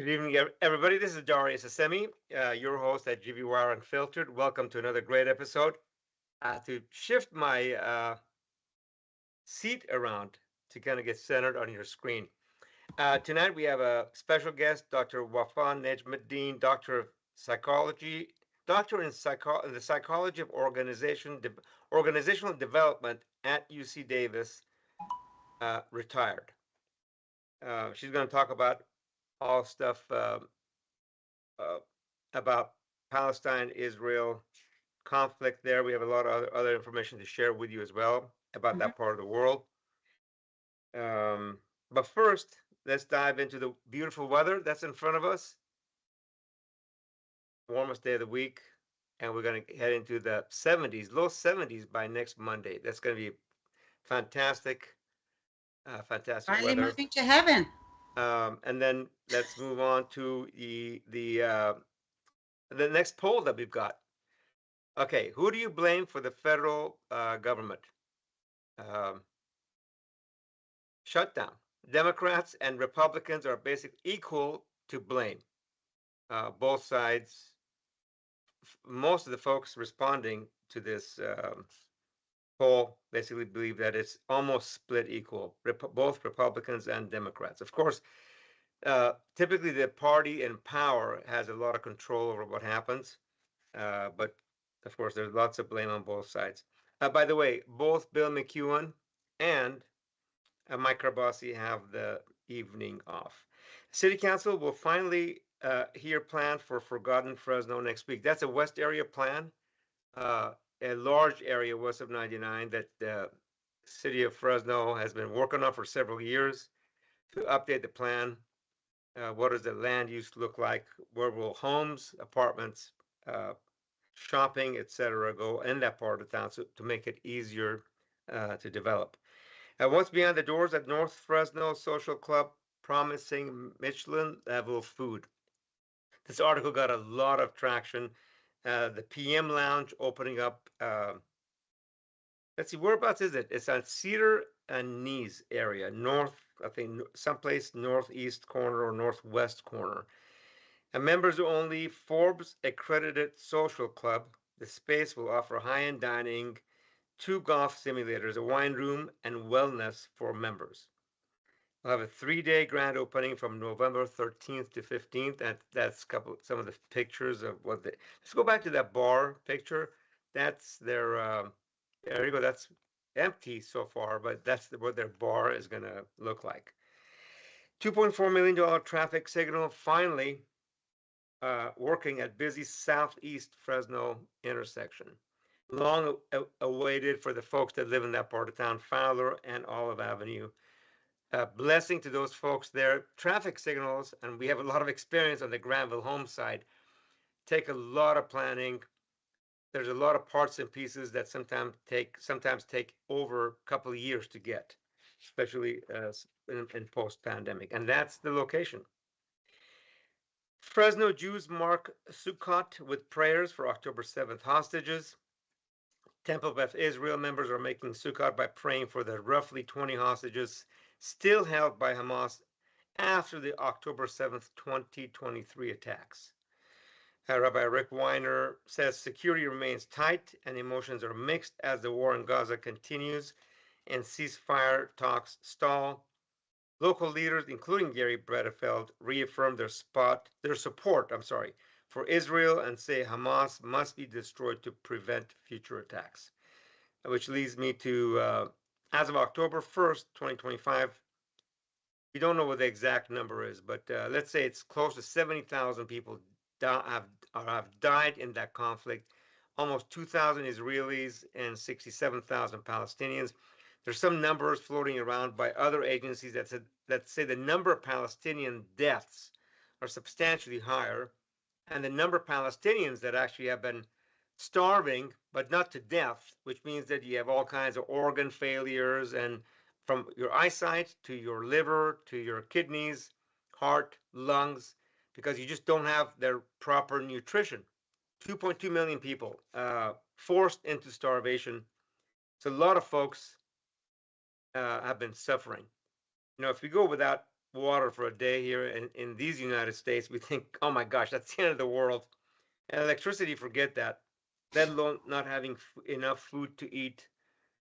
Good evening, everybody. This is Darius Assemi, your host at GVWire Unfiltered. Welcome to another great episode. To shift my seat around to kind of get centered on your screen. Tonight we have a special guest, Dr. Wafa Nejmuddin, Doctor of Psychology, Doctor in the Psychology of Organizational Development at UC Davis, retired. She's going to talk about all stuff uh, about Palestine, Israel conflict there. We have a lot of other information to share with you as well about Mhm. that part of the world. But first, let's dive into the beautiful weather that's in front of us. Warmest day of the week, and we're going to head into the 70s, low 70s by next Monday. That's going to be fantastic, fantastic Finally weather. moving to heaven. And then let's move on to the next poll that we've got. Okay, who do you blame for the federal government um, shutdown? Democrats and Republicans are basically equal to blame. Both sides, most of the folks responding to this poll basically believe that it's almost split equal, both Republicans and Democrats. Of course, typically the party in power has a lot of control over what happens, but of course, there's lots of blame on both sides. By the way, both Bill McEwen and Mike Carbasi have the evening off. City Council will finally hear plan for Forgotten Fresno next week. That's a West area plan, uh, a large area west of 99 that the city of Fresno has been working on for several years to update the plan. What does the land use look like? Where will homes, apartments, uh, shopping, etc., go in that part of town to make it easier to develop? What's behind the doors at North Fresno Social Club promising Michelin level food? This article got a lot of traction. The PM Lounge opening up. Let's see, whereabouts is it? It's on Cedar and Knees area, north, I think, someplace northeast corner or northwest corner. A members only Forbes accredited social club. The space will offer high end dining, two golf simulators, a wine room, and wellness for members. We'll have a 3-day grand opening from November 13th to 15th. That's some of the pictures of what they. Let's go back to that bar picture. That's their. There you go. That's empty so far, but that's what their bar is going to look like. $2.4 million traffic signal finally working at busy southeast Fresno intersection. Long awaited for the folks that live in that part of town, Fowler and Olive Avenue. Blessing to those folks there. Traffic signals, and we have a lot of experience on the Granville home side, take a lot of planning. There's a lot of parts and pieces that sometimes take over a couple of years to get, especially in post-pandemic. And that's the location. Fresno Jews mark Sukkot with prayers for October 7th hostages. Temple of Beth Israel members are making Sukkot by praying for the roughly 20 hostages still held by Hamas after the October 7th, 2023 attacks. Rabbi Rick Weiner says security remains tight and emotions are mixed as the war in Gaza continues and ceasefire talks stall. Local leaders, including Gary Bredefeld, reaffirmed their support, for Israel and say Hamas must be destroyed to prevent future attacks. Which leads me to, as of October 1st, 2025, we don't know what the exact number is, but let's say it's close to 70,000 people have died in that conflict. Almost 2,000 Israelis and 67,000 Palestinians. There's some numbers floating around by other agencies that say the number of Palestinian deaths are substantially higher, and the number of Palestinians that actually have been starving, but not to death, which means that you have all kinds of organ failures and from your eyesight to your liver to your kidneys, heart, lungs, because you just don't have their proper nutrition. 2.2 million people forced into starvation. So a lot of folks have been suffering. If we go without water for a day here in these United States, we think, oh my gosh, that's the end of the world. And electricity, forget that. Let alone not having enough food to eat,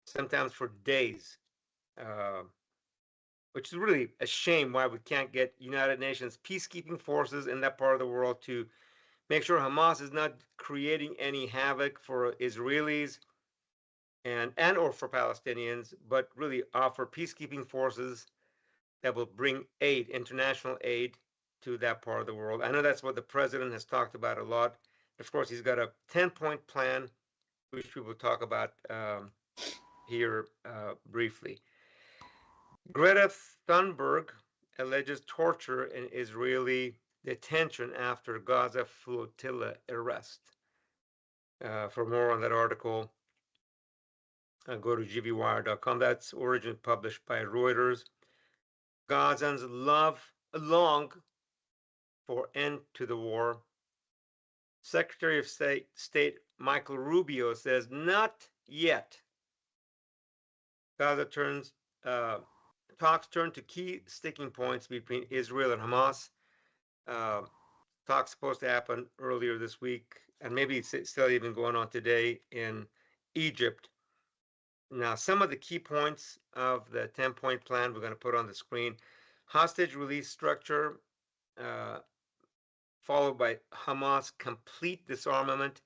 sometimes for days, uh, which is really a shame why we can't get United Nations peacekeeping forces in that part of the world to make sure Hamas is not creating any havoc for Israelis and or for Palestinians, but really offer peacekeeping forces that will bring aid, international aid, to that part of the world. I know that's what the president has talked about a lot. Of course, he's got a 10-point plan, which we will talk about here briefly. Greta Thunberg alleges torture in Israeli detention after Gaza flotilla arrest. For more on that article, go to gvwire.com. That's originally published by Reuters. Gazans long for end to the war. Secretary of State Michael Rubio says, not yet. Gaza talks turn to key sticking points between Israel and Hamas. Talks supposed to happen earlier this week, and maybe it's still even going on today in Egypt. Now, some of the key points of the 10-point plan we're going to put on the screen. Hostage release structure, followed by Hamas complete disarmament.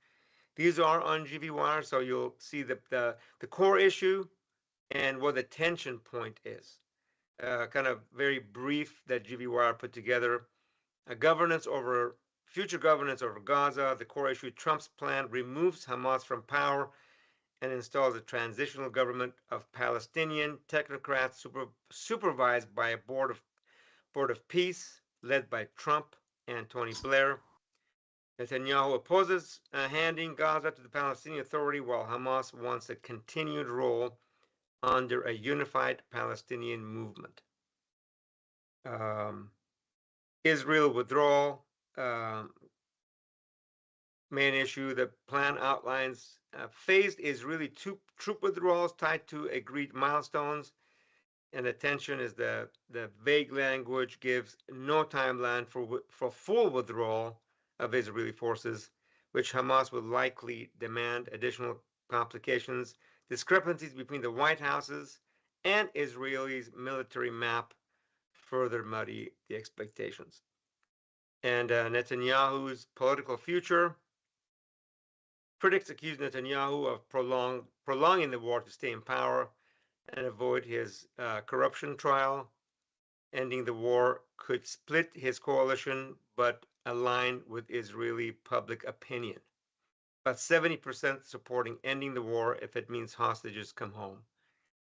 These are on GVWire, so you'll see the core issue and what the tension point is. Kind of very brief that GVWire put together. Future governance over Gaza. The core issue: Trump's plan removes Hamas from power and installs a transitional government of Palestinian technocrats supervised by a board of peace led by Trump and Tony Blair. Netanyahu opposes handing Gaza to the Palestinian Authority, while Hamas wants a continued role under a unified Palestinian movement. Israel withdrawal, main issue. The plan outlines phased Israeli troop withdrawals tied to agreed milestones, and the tension is the vague language gives no timeline for full withdrawal of Israeli forces, which Hamas would likely demand. Additional complications, discrepancies between the White House's and Israel's military map further muddy the expectations. And Netanyahu's political future. Critics accuse Netanyahu of prolonging the war to stay in power and avoid his corruption trial. Ending the war could split his coalition, but align with Israeli public opinion. About 70% supporting ending the war if it means hostages come home.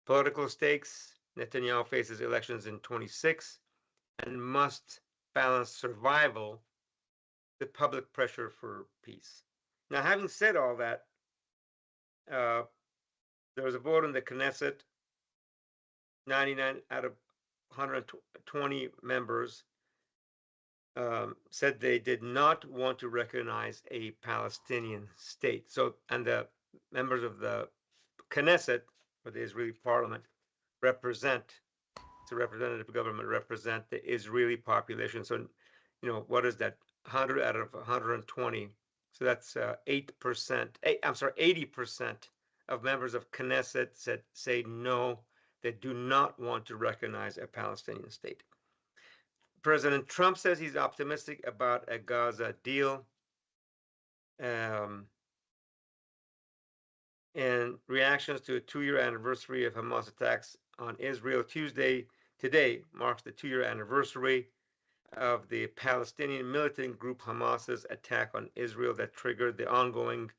Political stakes: Netanyahu faces elections in 26 and must balance survival with public pressure for peace. Now, having said all that, there was a vote in the Knesset. 99 out of 120 members said they did not want to recognize a Palestinian state. So, and the members of the Knesset, or the Israeli parliament, it's a representative government, represent the Israeli population. So, what is that? 100 out of 120. So that's 8%. I'm sorry, 80% of members of Knesset say no, they do not want to recognize a Palestinian state. President Trump says he's optimistic about a Gaza deal. And reactions to a 2-year anniversary of Hamas attacks on Israel. Today marks the 2-year anniversary of the Palestinian militant group Hamas's attack on Israel that triggered the ongoing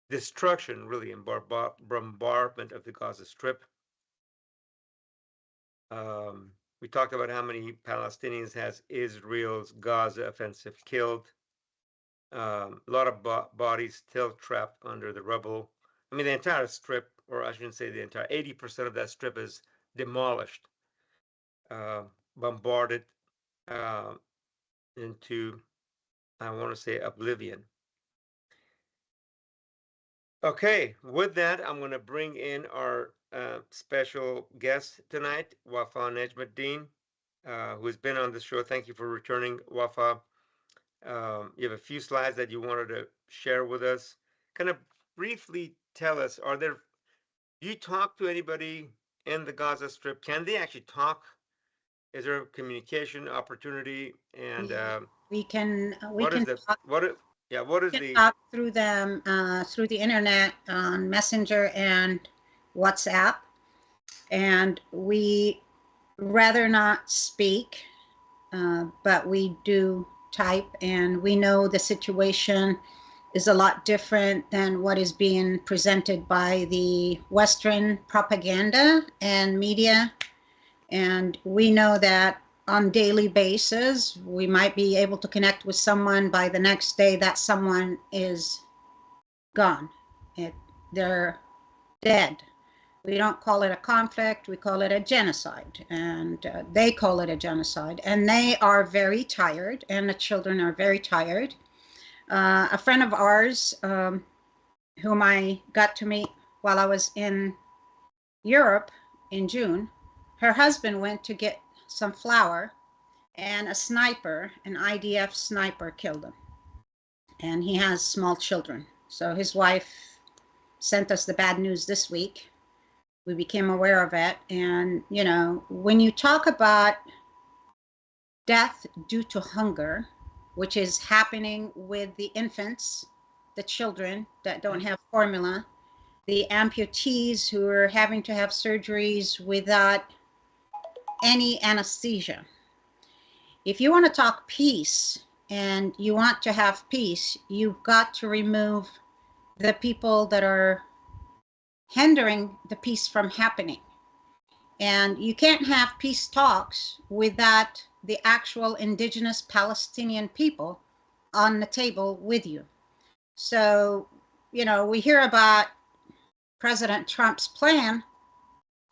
destruction, really, and bombardment of the Gaza Strip. We talked about how many Palestinians has Israel's Gaza offensive killed. A lot of bodies still trapped under the rubble. I mean, the entire strip, or I shouldn't say the entire, 80% of that strip is demolished, bombarded into, I want to say, oblivion. Okay, with that, I'm going to bring in our special guest tonight, Wafa Nejmuddin, who has been on the show. Thank you for returning, Wafa. You have a few slides that you wanted to share with us. Kind of briefly tell us, do you talk to anybody in the Gaza Strip? Can they actually talk? Is there a communication opportunity? And we what is can the talk, what? Yeah, what is can the talk through them through the internet on Messenger and WhatsApp, and we rather not speak, but we do type, and we know the situation is a lot different than what is being presented by the Western propaganda and media. And we know that on daily basis, we might be able to connect with someone. By the next day, that someone is gone. They're dead. We don't call it a conflict, we call it a genocide. And they call it a genocide. And they are very tired, and the children are very tired. A friend of ours, whom I got to meet while I was in Europe in June, her husband went to get some flour, and a sniper, an IDF sniper, killed him. And he has small children. So his wife sent us the bad news this week. We became aware of it. And, you know, when you talk about death due to hunger, which is happening with the infants, the children that don't have formula, the amputees who are having to have surgeries without any anesthesia. If you want to talk peace and you want to have peace, you've got to remove the people that are hindering the peace from happening. And you can't have peace talks without the actual indigenous Palestinian people on the table with you. So, you know, we hear about President Trump's plan.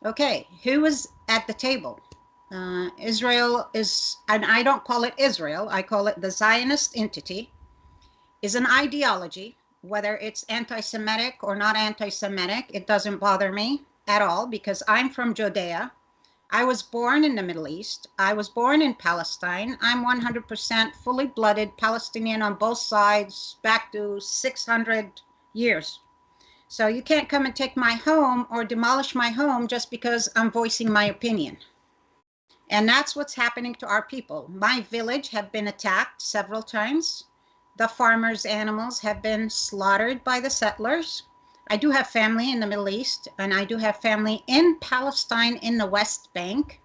Okay, who was at the table? Israel is, and I don't call it Israel, I call it the Zionist entity, is an ideology. Whether it's anti-Semitic or not anti-Semitic, it doesn't bother me at all, because I'm from Judea. I was born in the Middle East. I was born in Palestine. I'm 100% fully blooded Palestinian on both sides back to 600 years. So you can't come and take my home or demolish my home just because I'm voicing my opinion. And that's what's happening to our people. My village have been attacked several times. The farmers' animals have been slaughtered by the settlers. I do have family in the Middle East, and I do have family in Palestine in the West Bank.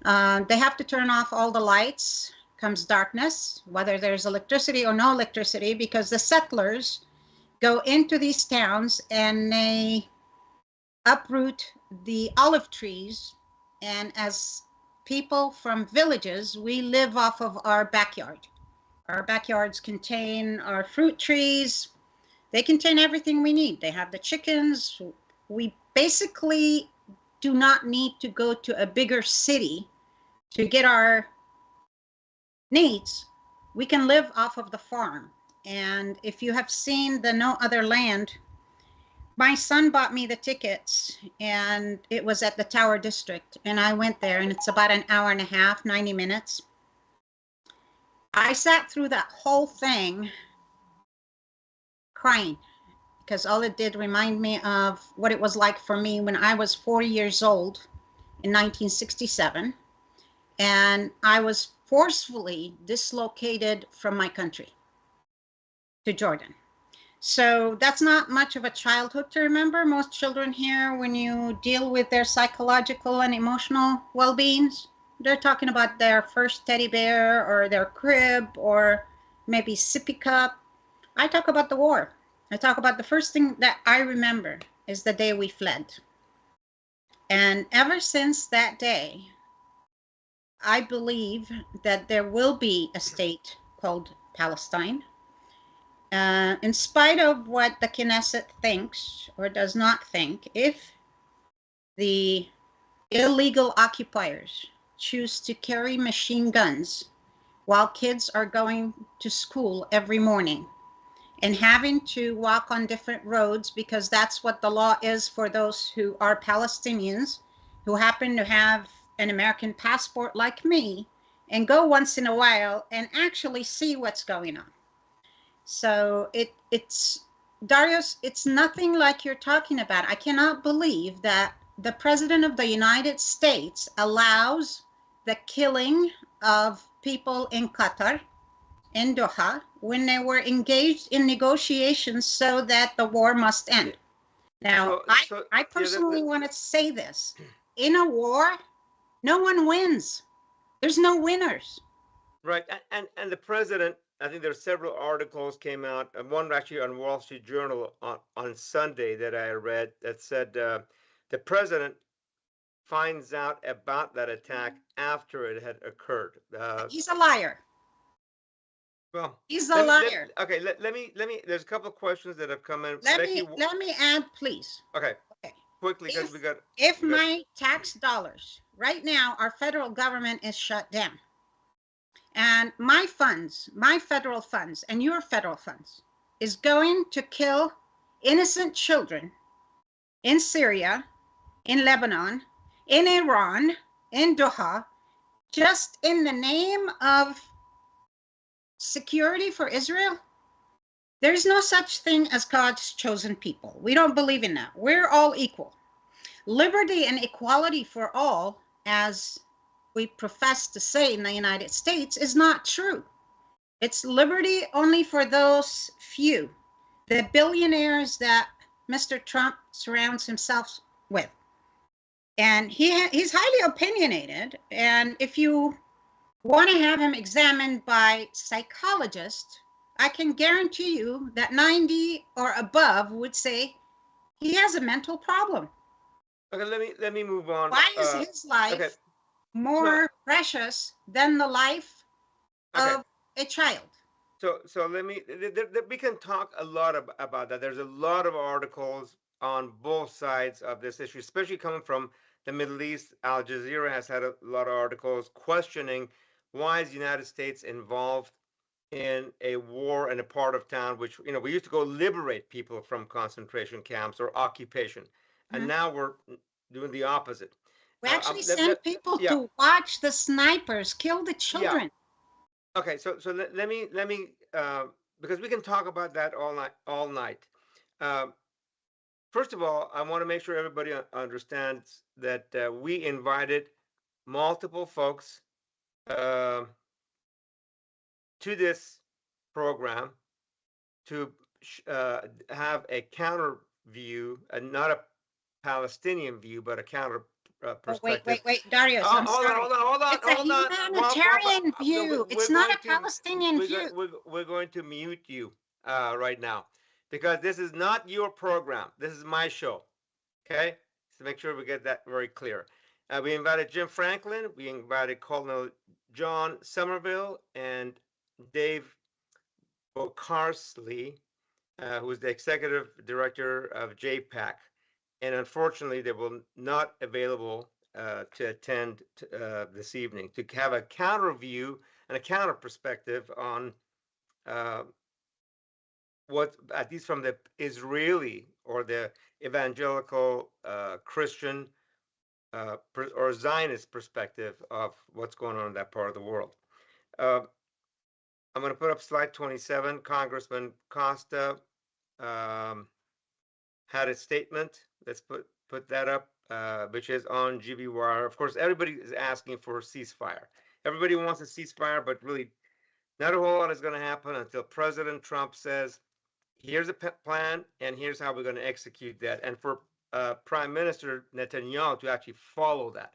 They have to turn off all the lights, comes darkness, whether there's electricity or no electricity, because the settlers go into these towns and they uproot the olive trees. And as people from villages, we live off of our backyard. Our backyards contain our fruit trees. They contain everything we need. They have the chickens. We basically do not need to go to a bigger city to get our needs. We can live off of the farm. And if you have seen the No Other Land, my son bought me the tickets, and it was at the Tower District, and I went there, and it's about an hour and a half, 90 minutes. I sat through that whole thing crying, because all it did remind me of what it was like for me when I was 4 years old in 1967, and I was forcefully dislocated from my country to Jordan. So that's not much of a childhood to remember. Most children here, when you deal with their psychological and emotional well-beings, they're talking about their first teddy bear or their crib or maybe sippy cup. I talk about the war. I talk about the first thing that I remember is the day we fled. And ever since that day, I believe that there will be a state called Palestine. In spite of what the Knesset thinks or does not think, if the illegal occupiers choose to carry machine guns while kids are going to school every morning and having to walk on different roads because that's what the law is for those who are Palestinians who happen to have an American passport like me and go once in a while and actually see what's going on. So it's Darius, it's nothing like you're talking about. I cannot believe that the President of the United States allows the killing of people in Qatar, in Doha, when they were engaged in negotiations so that the war must end. Now, I personally want to say this. In a war, no one wins. There's no winners. Right, and the president, I think there's several articles came out, one actually on Wall Street Journal on Sunday that I read that said the president finds out about that attack after it had occurred. He's a liar. Well, he's a liar. Okay, let me. There's a couple of questions that have come in. Let me add, please. Okay. Quickly, because if my tax dollars right now, our federal government is shut down, and my funds, my federal funds, and your federal funds, is going to kill innocent children in Syria, in Lebanon, in Iran, in Doha, just in the name of security for Israel. There's no such thing as God's chosen people. We don't believe in that. We're all equal. Liberty and equality for all, as we profess to say in the United States, is not true. It's liberty only for those few, the billionaires that Mr. Trump surrounds himself with. And he's highly opinionated. And if you want to have him examined by psychologists, I can guarantee you that 90 or above would say he has a mental problem. Okay, let me move on. Why is his life more precious than the life of a child? So let me. We can talk a lot about that. There's a lot of articles on both sides of this issue, especially coming from the Middle East. Al Jazeera has had a lot of articles questioning why is the United States involved in a war in a part of town which we used to go liberate people from concentration camps or occupation, and now we're doing the opposite. We actually send people to watch the snipers kill the children. Yeah. Okay, so let me because we can talk about that all night. First of all, I want to make sure everybody understands that we invited multiple folks to this program to have a counter view, not a Palestinian view, but a counter perspective. Wait, Darius, I'm sorry. Hold on. It's a humanitarian view. It's not a Palestinian view. We're going to mute you right now because this is not your program. This is my show. Okay? So make sure we get that very clear. We invited Jim Franklin. We invited Colonel John Somerville and Dave Bocarsley, who is the executive director of JPAC. And unfortunately, they will not available to attend this evening to have a counter view and a counter perspective on what, at least from the Israeli or the evangelical Christian or Zionist perspective of what's going on in that part of the world. I'm going to put up slide 27. Congressman Costa had a statement. Let's put that up, which is on GB Wire. Of course, everybody is asking for a ceasefire. Everybody wants a ceasefire, but really not a whole lot is going to happen until President Trump says, here's a plan, and here's how we're going to execute that. And for Prime Minister Netanyahu to actually follow that.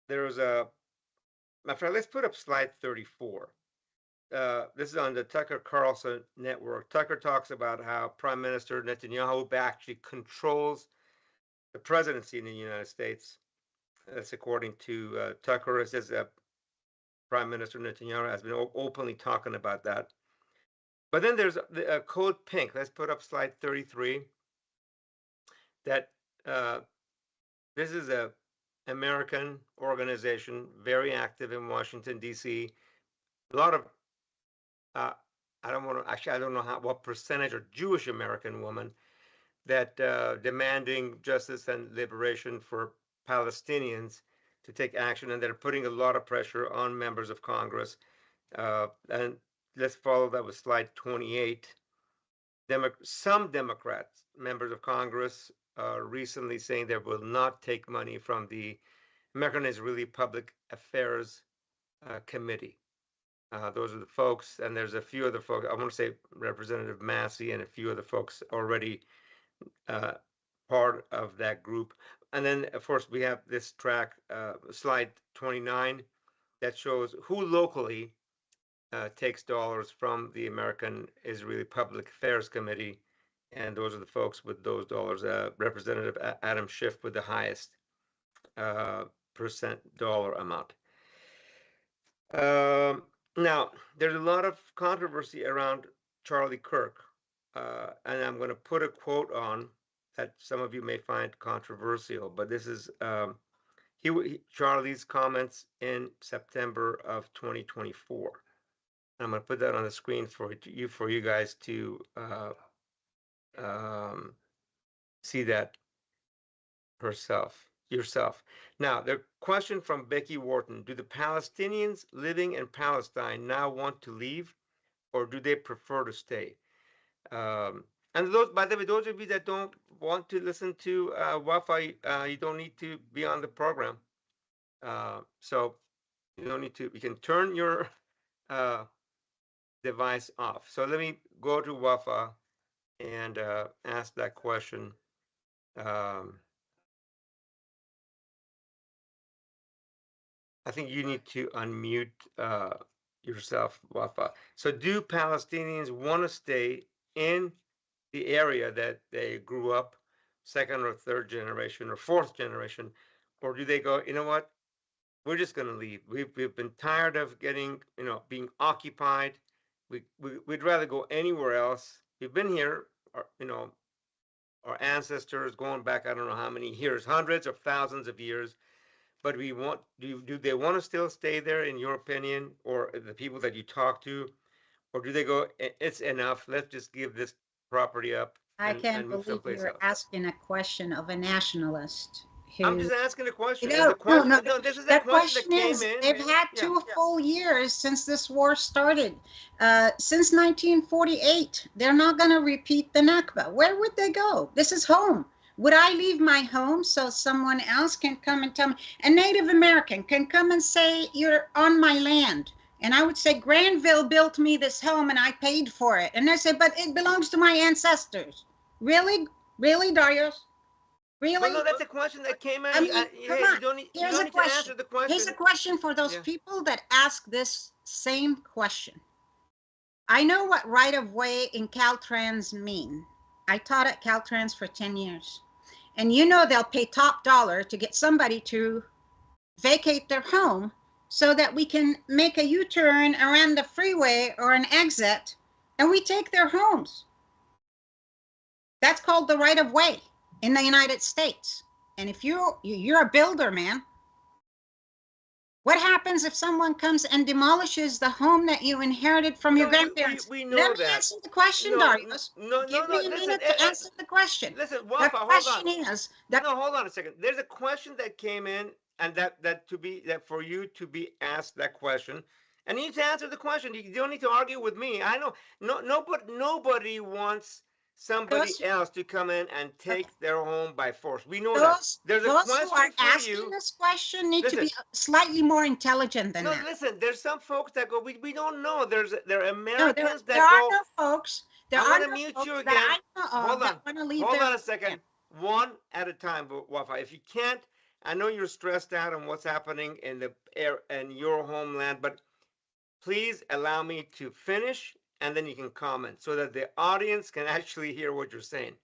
There's a, my friend, let's put up slide 34. This is on the Tucker Carlson network. Tucker talks about how Prime Minister Netanyahu actually controls the presidency in the United States. That's according to Tucker. It says that Prime Minister Netanyahu has been openly talking about that. But then there's the Code Pink. Let's put up slide 33. That this is a American organization, very active in Washington, D.C. A lot of I don't want to actually. I don't know what percentage are Jewish American women that demanding justice and liberation for Palestinians to take action, and they're putting a lot of pressure on members of Congress. And let's follow that with slide 28. Some Democrats, members of Congress, recently saying they will not take money from the American Israeli Public Affairs Committee. Those are the folks, and there's a few other folks. I want to say Representative Massey and a few other folks already uh, part of that group. And then, of course, we have this track, slide 29, that shows who locally takes dollars from the American Israeli Public Affairs Committee. And those are the folks with those dollars. Representative Adam Schiff with the highest percent dollar amount. Now, there's a lot of controversy around Charlie Kirk, and I'm going to put a quote on that some of you may find controversial, but this is Charlie's comments in September of 2024. I'm going to put that on the screen for you guys to um, see that yourself. Now, the question from Becky Wharton: do the Palestinians living in Palestine now want to leave, or do they prefer to stay? And those, by the way, those of you that don't want to listen to Wi-Fi, you don't need to be on the program. So you don't need to. You can turn your device off. So let me go to Wi-Fi and ask that question. I think you need to unmute yourself, Wafa. So, do Palestinians want to stay in the area that they grew up, second or third generation or fourth generation, or do they go, you know what? We're just going to leave. We've been tired of getting, being occupied. We'd rather go anywhere else. We've been here, our ancestors going back, I don't know how many years, hundreds of thousands of years. But do they want to still stay there, in your opinion, or the people that you talk to, or do they go, it's enough, let's just give this property up I and can't move believe someplace you're else? asking a question of a nationalist I'm who, just asking a question. It's a no, no, question. no. No, this is a The question that question came is, in. they've had Yeah. 2 full years since this war started. Since 1948, they're not going to repeat the Nakba. Where would they go? This is home. Would I leave my home so someone else can come and tell me? A Native American can come and say, you're on my land. And I would say, Granville built me this home and I paid for it. And I say, but it belongs to my ancestors. Really? Really, Darius? Well, Really? no, that's a question that came in. I mean, come Hey, on. you Here's don't a need to question. answer the Here's a question. question for those Yeah. people that ask this same question. I know what right of way in Caltrans mean. I taught at Caltrans for 10 years. And you know they'll pay top dollar to get somebody to vacate their home so that we can make a U-turn around the freeway or an exit and we take their homes. That's called the right of way in the United States. And if you're a builder, man, what happens if someone comes and demolishes the home that you inherited from your No, grandparents? we Let know me that. answer the question, No, Darius. no, Give no. me a Listen, minute to answer the question. listen, The Wafa, hold on. question is, the No, hold on a second. There's a question that came in, and that for you to be asked that question, and you need to answer the question. You don't need to argue with me. I know nobody wants somebody those else to come in and okay, take their home by force. We know that. those There's a those who are question for asking you. this question need to Listen, be slightly more intelligent than no, that. listen. There's some folks that go. We don't know. There are No, Americans there that are go. no folks. There I'm are gonna no mute you folks that again. I know of Hold that on. want to leave Hold their on a home there. second. One at a time, Wafa. If you can't, I know you're stressed out on what's happening in the air and your homeland, but please allow me to finish and then you can comment so that the audience can actually hear what you're saying.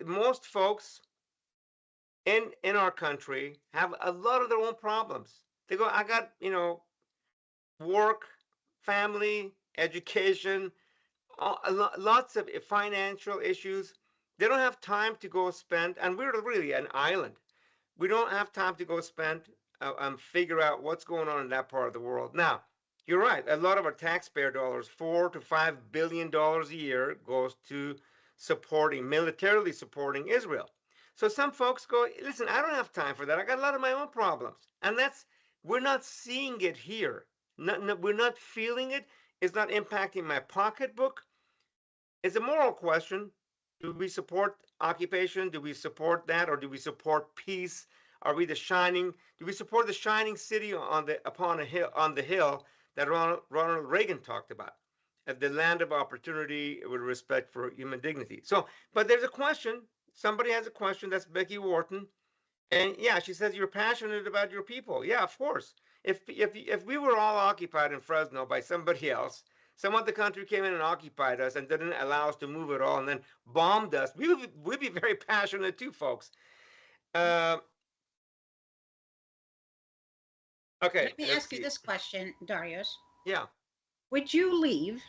Most folks in our country have a lot of their own problems. They go, I got, work, family, education, lots of financial issues. They don't have time to go spend, and we're really an island. We don't have time to go spend and figure out what's going on in that part of the world. Now, You're right. A lot of our taxpayer dollars, $4 to $5 billion a year, goes to militarily supporting Israel. So some folks go, listen, I don't have time for that. I got a lot of my own problems, and we're not seeing it here. We're not feeling it. It's not impacting my pocketbook. It's a moral question. Do we support occupation? Do we support that, or do we support peace? Are we Do we support the shining city on the hill that Ronald Reagan talked about, at the land of opportunity with respect for human dignity? So, but there's a question. Somebody has a question. That's Becky Wharton, and yeah, she says you're passionate about your people. Yeah, of course. If we were all occupied in Fresno by somebody else, some other country came in and occupied us and didn't allow us to move at all, and then bombed us, we'd be very passionate too, folks. Uh, okay, Let me let's ask you see. this question, Darius. Yeah. Would you leave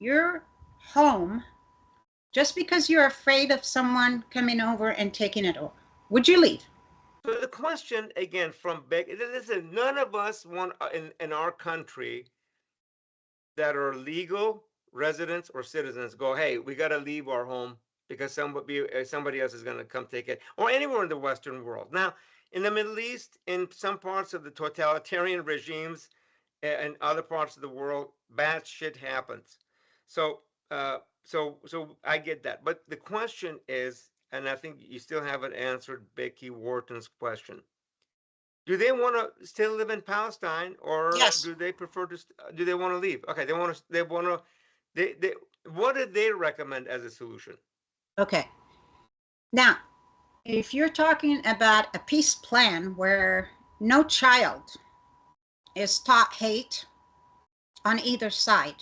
your home just because you're afraid of someone coming over and taking it over? Would you leave? So the question again from Beck, listen, none of us want in our country that are legal residents or citizens go, hey, we got to leave our home because somebody else is going to come take it, or anywhere in the Western world. Now, in the Middle East, in some parts of the totalitarian regimes and other parts of the world, bad shit happens. So, so I get that. But the question is, and I think you still haven't answered Becky Wharton's question. Do they want to still live in Palestine, or Yes. do they prefer to? Do they want to leave? Okay, they want to. They want to. They. What did they recommend as a solution? Okay. Now, if you're talking about a peace plan where no child is taught hate on either side,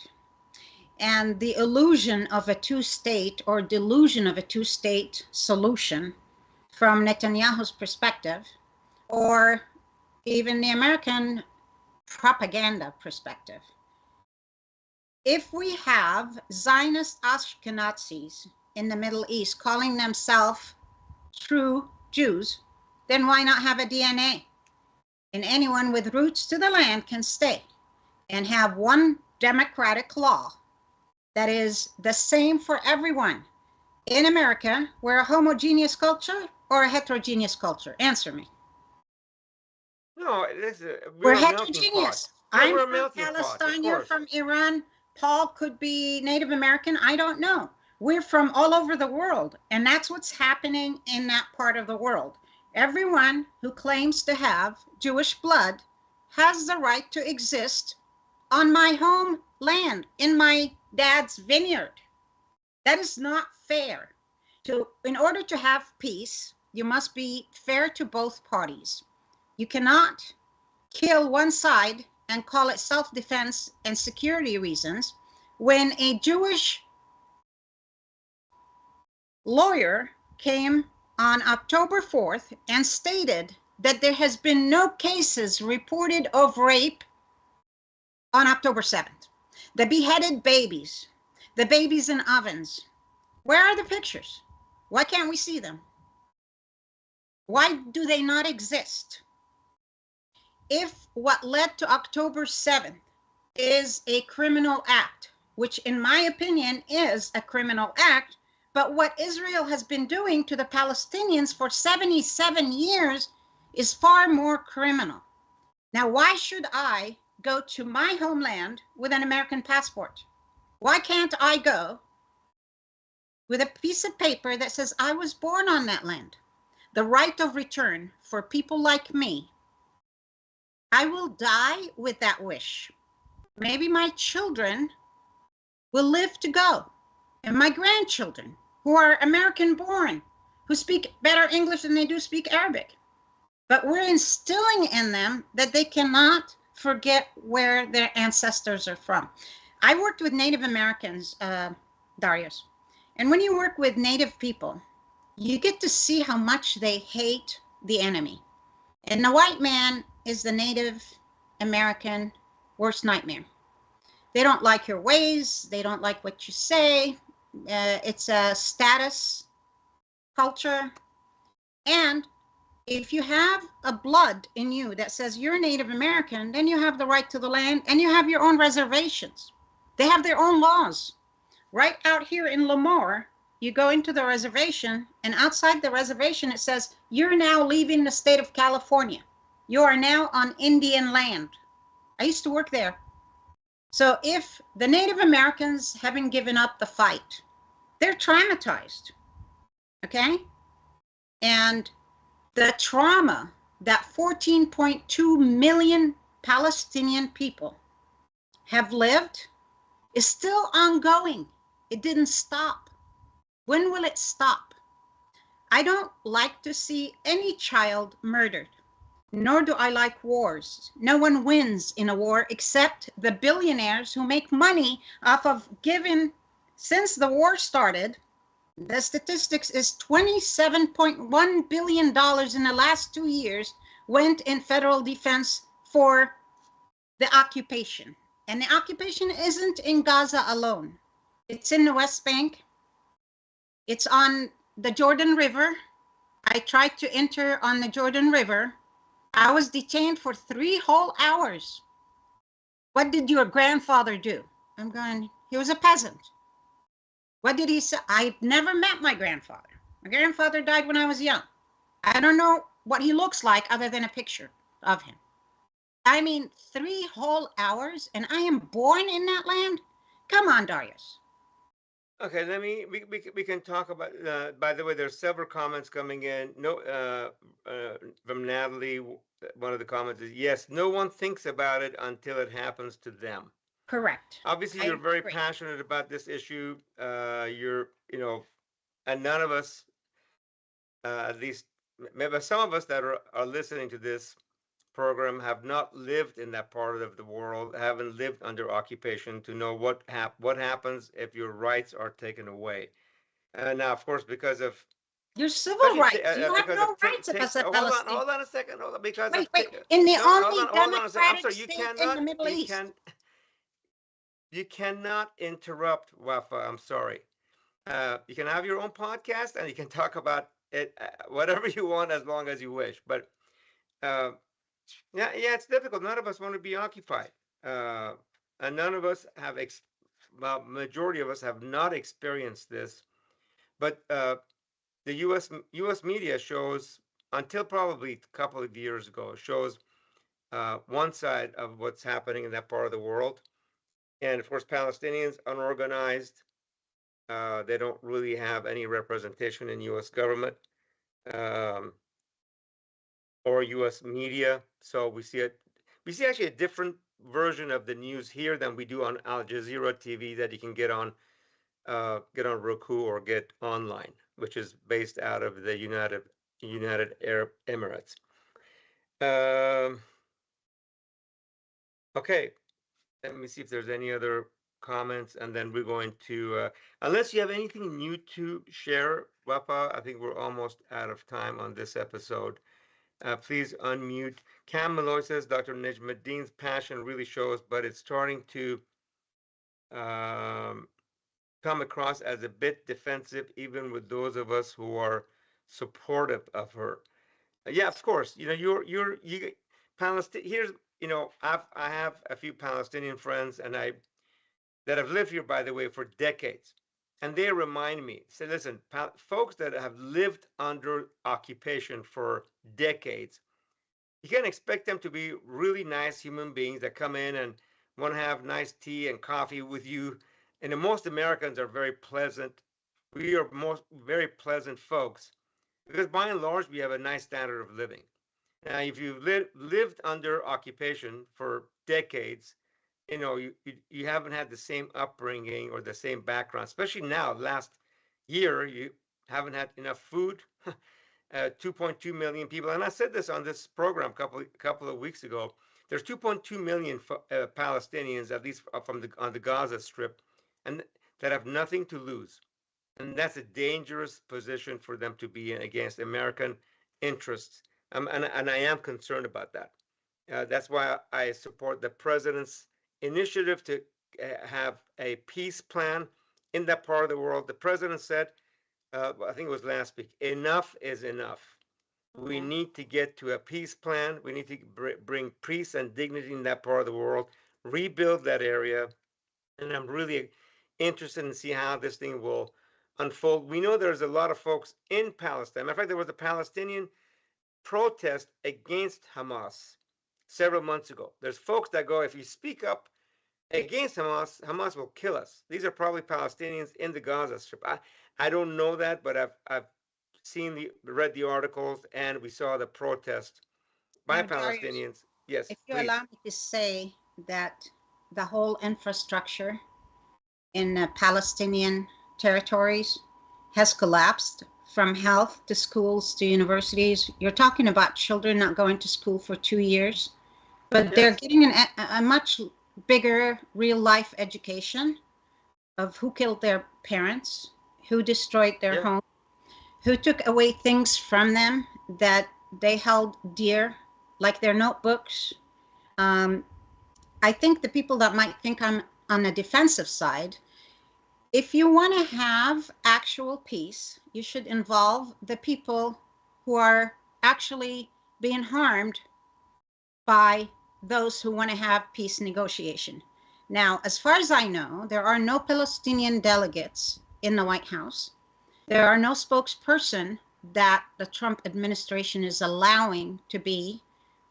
and the illusion of a two-state or delusion of a two-state solution from Netanyahu's perspective, or even the American propaganda perspective. If we have Zionist Ashkenazis in the Middle East calling themselves true Jews, then why not have a DNA? And anyone with roots to the land can stay and have one democratic law that is the same for everyone. In America, we're a homogeneous culture or a heterogeneous culture? Answer me. No, We're we're a melting pot. heterogeneous. Yeah, I'm we're a from melting pot, of Palestine, you're course. from Iran, Paul could be Native American, I don't know. We're from all over the world, and that's what's happening in that part of the world. Everyone who claims to have Jewish blood has the right to exist on my home land, in my dad's vineyard. That is not fair. In order to have peace, you must be fair to both parties. You cannot kill one side and call it self-defense and security reasons when a Jewish lawyer came on October 4th and stated that there has been no cases reported of rape on October 7th. The beheaded babies, the babies in ovens. Where are the pictures? Why can't we see them? Why do they not exist? If what led to October 7th is a criminal act, which in my opinion is a criminal act, but what Israel has been doing to the Palestinians for 77 years is far more criminal. Now, why should I go to my homeland with an American passport? Why can't I go with a piece of paper that says I was born on that land? The right of return for people like me. I will die with that wish. Maybe my children will live to go, and my grandchildren who are American born, who speak better English than they do speak Arabic. But we're instilling in them that they cannot forget where their ancestors are from. I worked with Native Americans, Darius, and when you work with Native people, you get to see how much they hate the enemy. And the white man is the Native American worst nightmare. They don't like your ways. They don't like what you say. It's a status culture. And if you have a blood in you that says you're Native American, then you have the right to the land and you have your own reservations. They have their own laws. Right out here in Lemoore, you go into the reservation, and outside the reservation, it says, you're now leaving the state of California. You are now on Indian land. I used to work there. So if the Native Americans haven't given up the fight, they're traumatized, okay? And the trauma that 14.2 million Palestinian people have lived is still ongoing. It didn't stop. When will it stop? I don't like to see any child murdered, nor do I like wars. No one wins in a war except the billionaires who make money off of giving. Since the war started, the statistics is $27.1 billion in the last 2 years went in federal defense for the occupation. And the occupation isn't in Gaza alone. It's in the West Bank. It's on the Jordan River. I tried to enter on the Jordan River. I was detained for 3 whole hours. What did your grandfather do? I'm going, he was a peasant. What did he say? I never met my grandfather. My grandfather died when I was young. I don't know what he looks like other than a picture of him. I mean, 3 whole hours, and I am born in that land? Come on, Darius. Okay, we can talk about. By the way, there's several comments coming in. No, from Natalie, one of the comments is yes. No one thinks about it until it happens to them. Correct. Obviously, you're very passionate about this issue. And none of us, at least maybe some of us that are listening to this program, have not lived in that part of the world, haven't lived under occupation to know what happens if your rights are taken away. Now, of course, because of your civil rights, you have because no of rights as a Palestinian. hold on a second, hold on, because wait, of wait. In the no, only hold on a second. I'm democratic sorry, state in the Middle East. You cannot interrupt Wafa. I'm sorry. You can have your own podcast and you can talk about it whatever you want as long as you wish. But uh, yeah, it's difficult. None of us want to be occupied, and none of us have. Well, majority of us have not experienced this. But the U.S. media shows, until probably a couple of years ago, shows one side of what's happening in that part of the world, and of course, Palestinians unorganized. They don't really have any representation in U.S. government um, or U.S. media. So we see it. We see actually a different version of the news here than we do on Al Jazeera TV that you can get on Roku or get online, which is based out of the United Arab Emirates. Um, okay, let me see if there's any other comments, and then we're going to, unless you have anything new to share, Wapa, I think we're almost out of time on this episode. Please unmute. Cam Malloy says Dr. Nejmuddin's passion really shows, but it's starting to um, come across as a bit defensive, even with those of us who are supportive of her. Yeah, of course. You Palestine. Here's I have a few Palestinian friends, and I that have lived here, by the way, for decades, and they remind me. Say, listen, folks that have lived under occupation for decades, you can expect them to be really nice human beings that come in and want to have nice tea and coffee with you. And most Americans are very pleasant. We are most very pleasant folks because by and large we have a nice standard of living. Now, if you've lived under occupation for decades, you haven't had the same upbringing or the same background. Especially now, last year, you haven't had enough food. 2.2 million people, and I said this on this program couple of weeks ago. There's 2.2 million Palestinians, at least on the Gaza Strip, and that have nothing to lose, and that's a dangerous position for them to be in against American interests. And I am concerned about that. That's why I support the president's initiative to have a peace plan in that part of the world. The president said, I think it was last week, enough is enough. We Yeah. need to get to a peace plan. We need to bring peace and dignity in that part of the world, rebuild that area. And I'm really interested in see how this thing will unfold. We know there's a lot of folks in Palestine. Matter of fact, there was a Palestinian protest against Hamas several months ago. There's folks that go, if you speak up against Hamas, Hamas will kill us. These are probably Palestinians in the Gaza Strip. I don't know that, but I've read the articles, and we saw the protest by Darius, Palestinians. Yes, if you allow please. me to say that the whole infrastructure in the Palestinian territories has collapsed from health to schools to universities. You're talking about children not going to school for 2 years, but they're Yes. getting a much bigger real life education of who killed their parents, who destroyed their Yeah. home, who took away things from them that they held dear, like their notebooks. Um, I think the people that might think I'm on the defensive side, if you want to have actual peace, you should involve the people who are actually being harmed by those who want to have peace negotiation. Now, as far as I know, there are no Palestinian delegates in the White House. There are no spokesperson that the Trump administration is allowing to be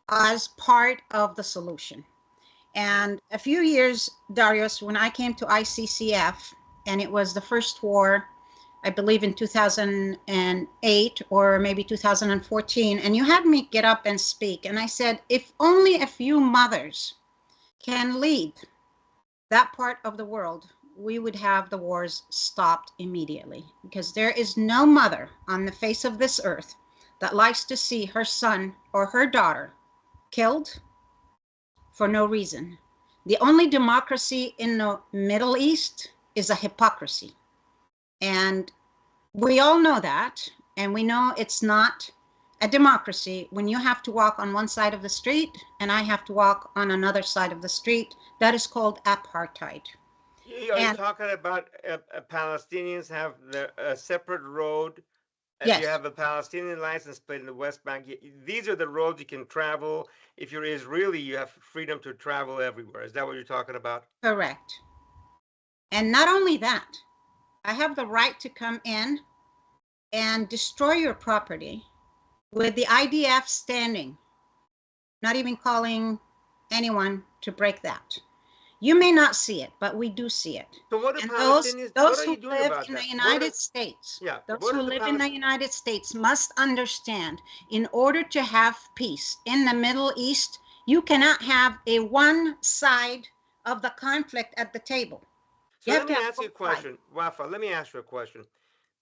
as part of the solution. And a few years, Darius, when I came to ICCF, and it was the first war, I believe in 2008 or maybe 2014, and you had me get up and speak. And I said, if only a few mothers can lead that part of the world, we would have the wars stopped immediately. Because there is no mother on the face of this earth that likes to see her son or her daughter killed for no reason. The only democracy in the Middle East is a hypocrisy. And we all know that. And we know it's not a democracy when you have to walk on one side of the street and I have to walk on another side of the street. That is called apartheid. Are you And talking about Palestinians have a separate road? If you yes, have a Palestinian license plate in the West Bank, these are the roads you can travel. If you're Israeli, you have freedom to travel everywhere. Is that what you're talking about? correct. And not only that, I have the right to come in and destroy your property with the IDF standing, not even calling anyone to break that. You may not see it, but we do see it. So what do And Palestinians? What those are who you doing live about in the that? What United are States, yeah? those What who is the live in the Palestinian? United States must understand, in order to have peace in the Middle East, you cannot have a one side of the conflict at the table. So You have let to me have ask you a both sides. question, Wafa. Let me ask you a question.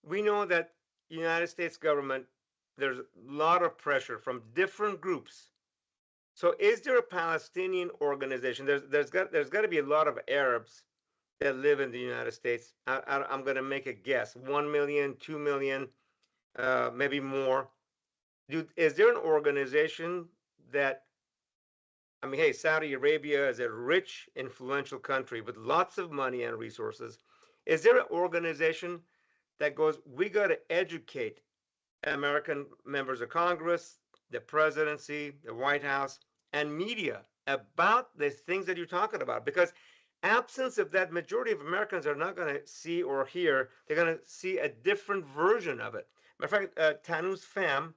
We know that United States government, there's a lot of pressure from different groups. So is there a Palestinian organization? There's got to be a lot of Arabs that live in the United States. I'm going to make a guess: 1 million, 2 million, maybe more. Is there an organization that? I mean, hey, Saudi Arabia is a rich, influential country with lots of money and resources. Is there an organization that goes, we got to educate American members of Congress, the presidency, the White House, and media about the things that you're talking about? Because absence of that, majority of Americans are not going to see or hear. They're going to see a different version of it. Matter of fact, Tanus Pham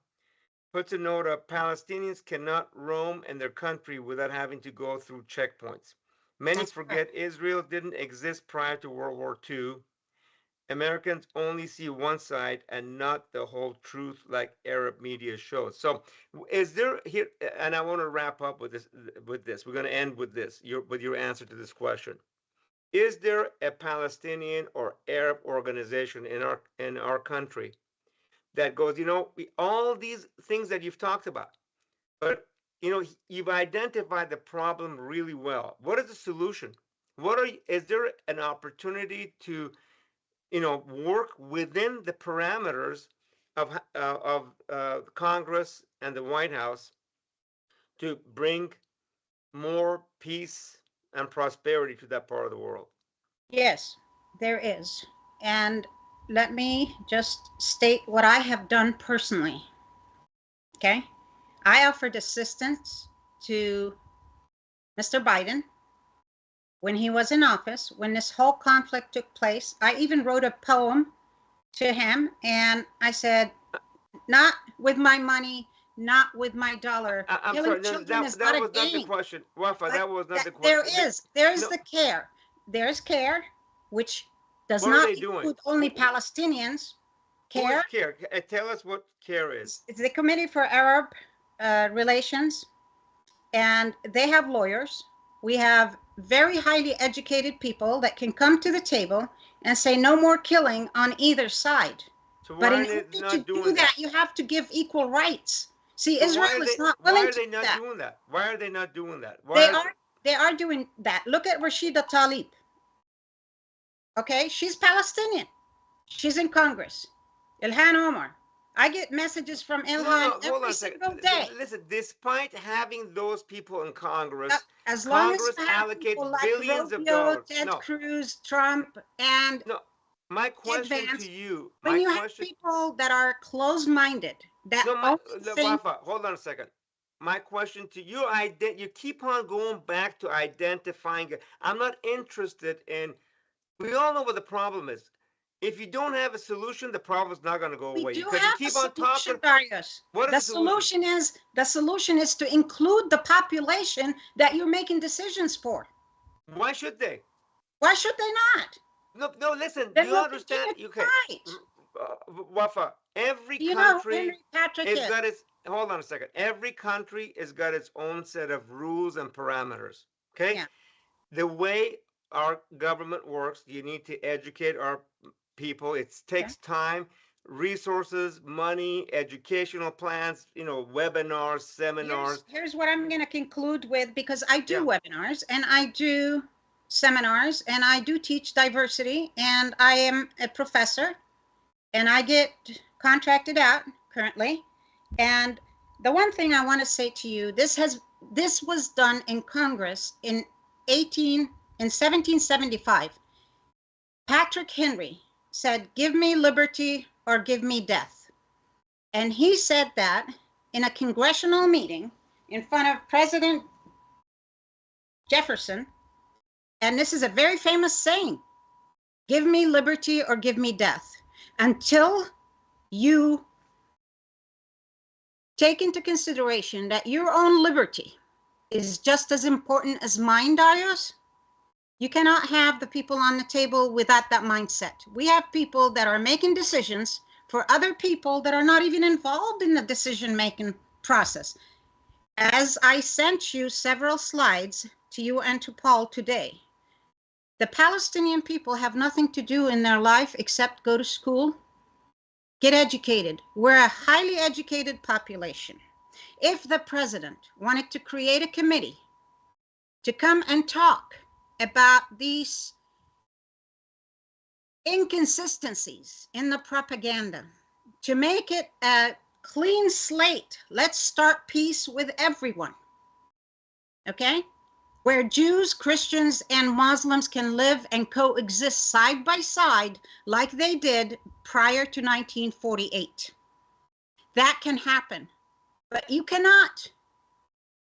puts a note of Palestinians cannot roam in their country without having to go through checkpoints. Many That's correct. forget Israel didn't exist prior to World War II. Americans only see one side and not the whole truth like Arab media shows. So is there here, and I want to wrap up with this. We're going to end with this, with your answer to this question. Is there a Palestinian or Arab organization in our country that goes, all these things that you've talked about, but you've identified the problem really well. What is the solution? Is there an opportunity to work within the parameters of Congress and the White House to bring more peace and prosperity to that part of the world? Yes, there is. And let me just state what I have done personally. Okay. I offered assistance to Mr. Biden when he was in office, when this whole conflict took place. I even wrote a poem to him, and I said, not with my money, not with my dollar. I'm Killing sorry. No, children is that not a was not the game. question, Wafa. But That was not that, the question. there is No, the care. There's care, which does what are not they doing? include only Palestinians. Who Care is CARE? Tell us what CARE is. it's the Committee for Arab Relations, and they have lawyers. We have very highly educated people that can come to the table and say no more killing on either side. So But why in are they order to not do doing that, that? you have to give equal rights. See, So why Israel are is they not why willing are to they do not that. doing that? Why are they not doing that? Why They are are they are doing that. Look at Rashida Tlaib. Okay, she's Palestinian. She's in Congress. Ilhan Omar. I get messages from Ilhan hold on every a second. single day. Listen, despite having those people in Congress, As long as Congress you have allocates people like billions of Rubio, dollars. Ted Cruz, Trump, and No. My question to Advance, you, when my you have question people that are closed-minded, that No, only think, Wafa, hold on a second. My question to you, you keep on going back to identifying it. I'm not interested in, we all know what the problem is. If you don't have a solution, the problem's not going to go we away do because you have a keep on solution, talking. Darius. What is The the solution? solution is to include the population that you're making decisions for. Why should they? Why should they not? No, listen, do Then you we'll understand? continue to Okay, fight. Wafa, every Do you know who country Henry Patrick is is? got its, hold on a second. Every country has got its own set of rules and parameters. Okay? Yeah. The way our government works, you need to educate our people. It Okay. takes time, resources, money, educational plans, webinars, seminars. Here's what I'm going to conclude with, because I do Yeah. webinars and I do seminars and I do teach diversity, and I am a professor and I get contracted out currently. And the one thing I want to say to you, this was done in Congress in 1775. Patrick Henry said, "Give me liberty or give me death." And he said that in a congressional meeting in front of President Jefferson. And this is a very famous saying: "Give me liberty or give me death." Until you take into consideration that your own liberty is just as important as mine, Darius, you cannot have the people on the table without that mindset. We have people that are making decisions for other people that are not even involved in the decision-making process. As I sent you several slides to you and to Paul today, the Palestinian people have nothing to do in their life except go to school, get educated. We're a highly educated population. If the president wanted to create a committee to come and talk about these inconsistencies in the propaganda, to make it a clean slate, let's start peace with everyone, okay? Where Jews, Christians, and Muslims can live and coexist side by side like they did prior to 1948. That can happen, but you cannot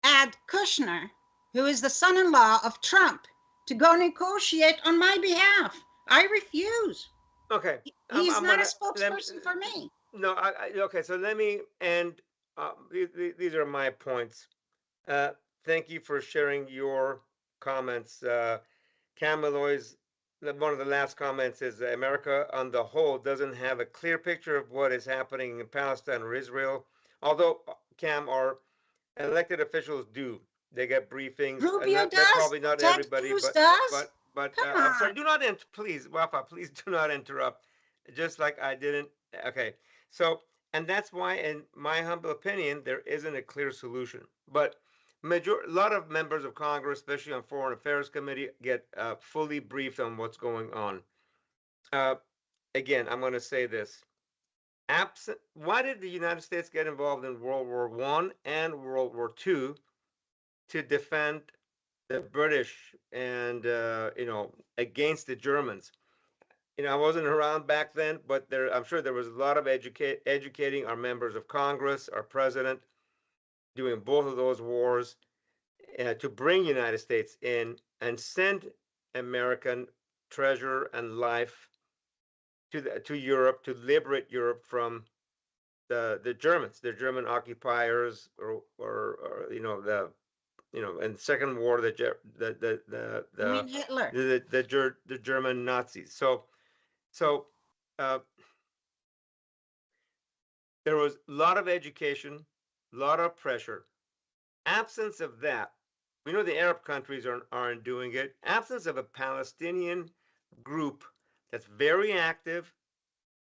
add Kushner, who is the son-in-law of Trump, to go negotiate on my behalf. I refuse. Okay. He's I'm not a gonna let me. spokesperson for me. No, okay. So let me end. These are my points. Uh, Thank you for sharing your comments. Camilloy's one of the last comments is America on the whole doesn't have a clear picture of what is happening in Palestine or Israel. Although Cam, our elected officials do. They get briefings. Rubio Not does. probably not Ted everybody, Cruz does. but Come I'm sorry. on. Do not please, Wafa. Please do not interrupt. Just like I didn't. Okay. So, and that's why, in my humble opinion, there isn't a clear solution. But a lot of members of Congress, especially on Foreign Affairs Committee, get fully briefed on what's going on. Uh, Again, I'm going to say this. Why did the United States get involved in World War One and World War Two? To defend the British and against the Germans. I wasn't around back then, but I'm sure there was a lot of educating our members of Congress, our president, doing both of those wars to bring United States in and send American treasure and life to Europe to liberate Europe from the Germans, the German occupiers, or in the Second War, You mean Hitler? the German Nazis. So uh, there was a lot of education, a lot of pressure. Absence of that, we know the Arab countries aren't doing it. Absence of a Palestinian group that's very active.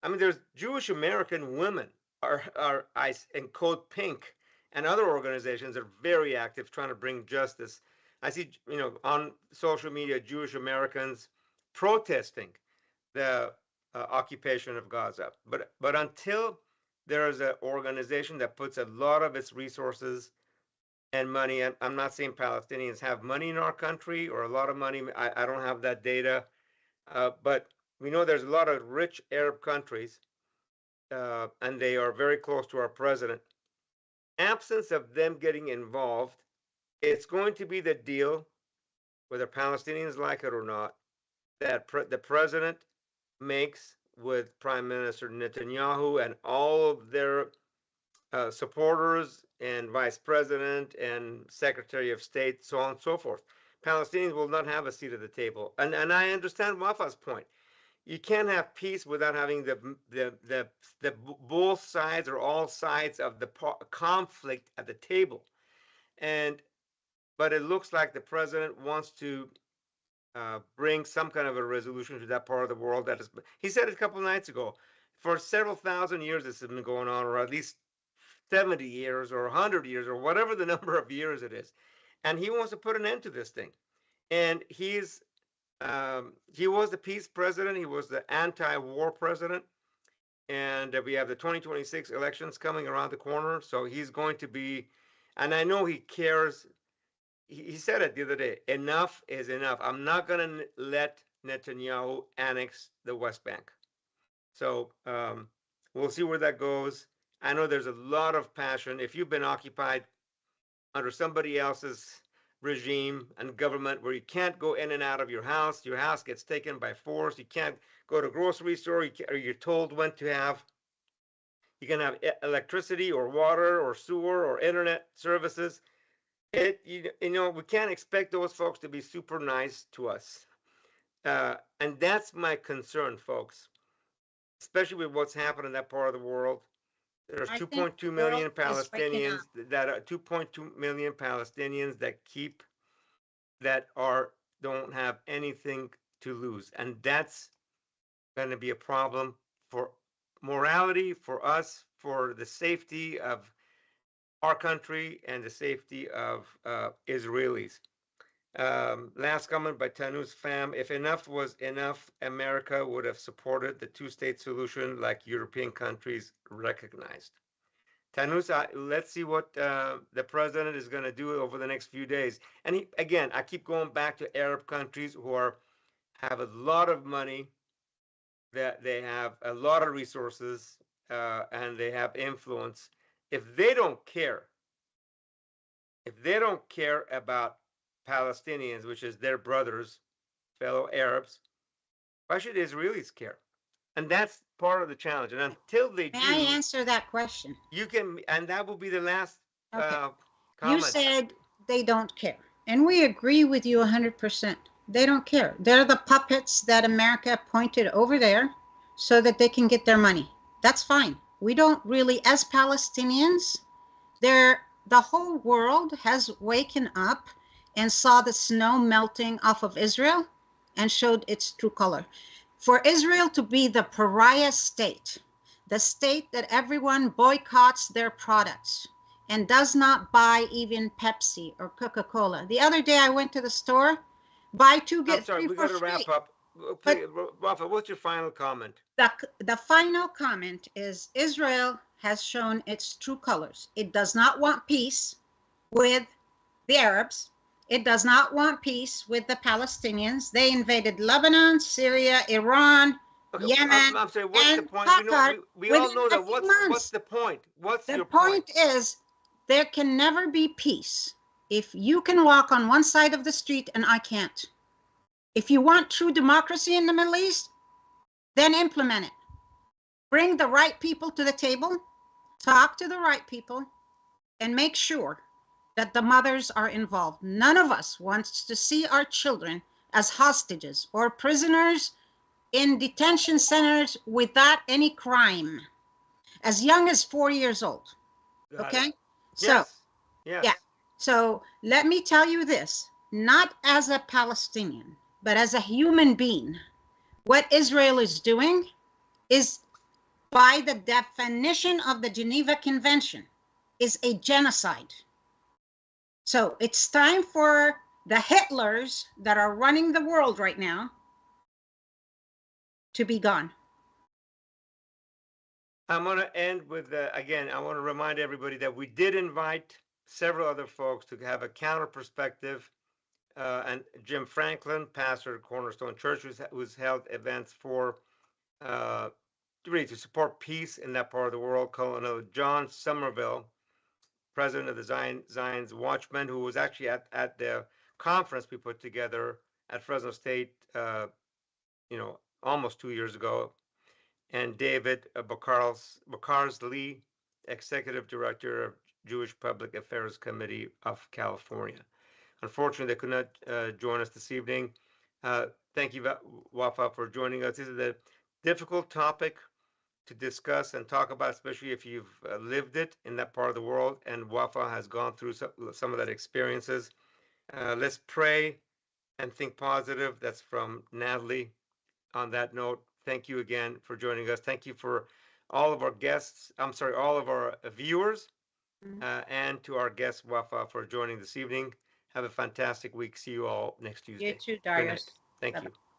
I mean, there's Jewish American women are ICE and Code Pink and other organizations are very active trying to bring justice. I see, on social media, Jewish Americans protesting the occupation of Gaza. But until there is an organization that puts a lot of its resources and money, I'm not saying Palestinians have money in our country or a lot of money. I don't have that data, but we know there's a lot of rich Arab countries, and they are very close to our president. Absence of them getting involved, it's going to be the deal, whether Palestinians like it or not, that the president makes with Prime Minister Netanyahu and all of their supporters and vice president and secretary of state, so on and so forth. Palestinians will not have a seat at the table. And I understand Wafa's point. You can't have peace without having the both sides or all sides of the conflict at the table. But it looks like the president wants to bring some kind of a resolution to that part of the world. He said it a couple of nights ago. For several thousand years, this has been going on, or at least 70 years, or 100 years, or whatever the number of years it is. And he wants to put an end to this thing. And he was the peace president. He was the anti-war president. And we have the 2026 elections coming around the corner. So he's going to be, and I know he cares. He said it the other day, enough is enough. I'm not going to let Netanyahu annex the West Bank. So we'll see where that goes. I know there's a lot of passion. If you've been occupied under somebody else's regime and government where you can't go in and out of your house gets taken by force, you can't go to grocery store, or you're told when to have, you can have electricity or water or sewer or internet services. We can't expect those folks to be super nice to us. And that's my concern, folks, especially with what's happened in that part of the world. There's 2.2 million Palestinians that don't have anything to lose, and that's going to be a problem for morality, for us, for the safety of our country and the safety of Israelis. Last comment by Tanus Pham. If enough was enough, America would have supported the two-state solution like European countries recognized. Tanus, let's see what the president is going to do over the next few days. And again, I keep going back to Arab countries who have a lot of money, that they have a lot of resources, and they have influence. If they don't care about Palestinians, which is their brothers, fellow Arabs, why should Israelis care? And that's part of the challenge. And until they do, may I answer that question? You can, and that will be the last comment. You said they don't care, and we agree with you 100%. They don't care. They're the puppets that America appointed over there so that they can get their money. That's fine. We don't really, as Palestinians, the whole world has waken up and saw the snow melting off of Israel and showed its true color. For Israel to be the pariah state, the state that everyone boycotts their products and does not buy even Pepsi or Coca-Cola. The other day I went to the store, buy two, get three for free. We got to wrap up. Please, Rafa, what's your final comment? The final comment is Israel has shown its true colors. It does not want peace with the Arabs. It does not want peace with the Palestinians. They invaded Lebanon, Syria, Iran, Okay, Yemen, I'm saying, what's the and point? We know Qatar we all within know a that. few What's months. the point? What's The your point? point is, there can never be peace if you can walk on one side of the street and I can't. If you want true democracy in the Middle East, then implement it. Bring the right people to the table, talk to the right people, and make sure that the mothers are involved. None of us wants to see our children as hostages or prisoners in detention centers without any crime, as young as 4 years old. Got it. Okay? So, Yes. yeah. Yes. So let me tell you this, not as a Palestinian, but as a human being, what Israel is doing is, by the definition of the Geneva Convention, is a genocide. So it's time for the Hitlers that are running the world right now to be gone. I'm going to end with, again, I want to remind everybody that we did invite several other folks to have a counter perspective. And Jim Franklin, pastor of Cornerstone Church, who's held events for uh, really to support peace in that part of the world. Colonel John Somerville, president of the Zion's Watchmen, who was actually at the conference we put together at Fresno State, almost 2 years ago, and David Lee, executive director of Jewish Public Affairs Committee of California. Unfortunately, they could not join us this evening. Thank you, Wafa, for joining us. This is a difficult topic to discuss and talk about, especially if you've lived it in that part of the world, and Wafa has gone through some of that experiences. Let's pray and think positive. That's from Natalie. On that note, thank you again for joining us. Thank you for all of our guests. I'm sorry, all of our viewers, and to our guest Wafa for joining this evening. Have a fantastic week. See you all next You Tuesday. too, Good night. Darius. Thank Bye-bye. you.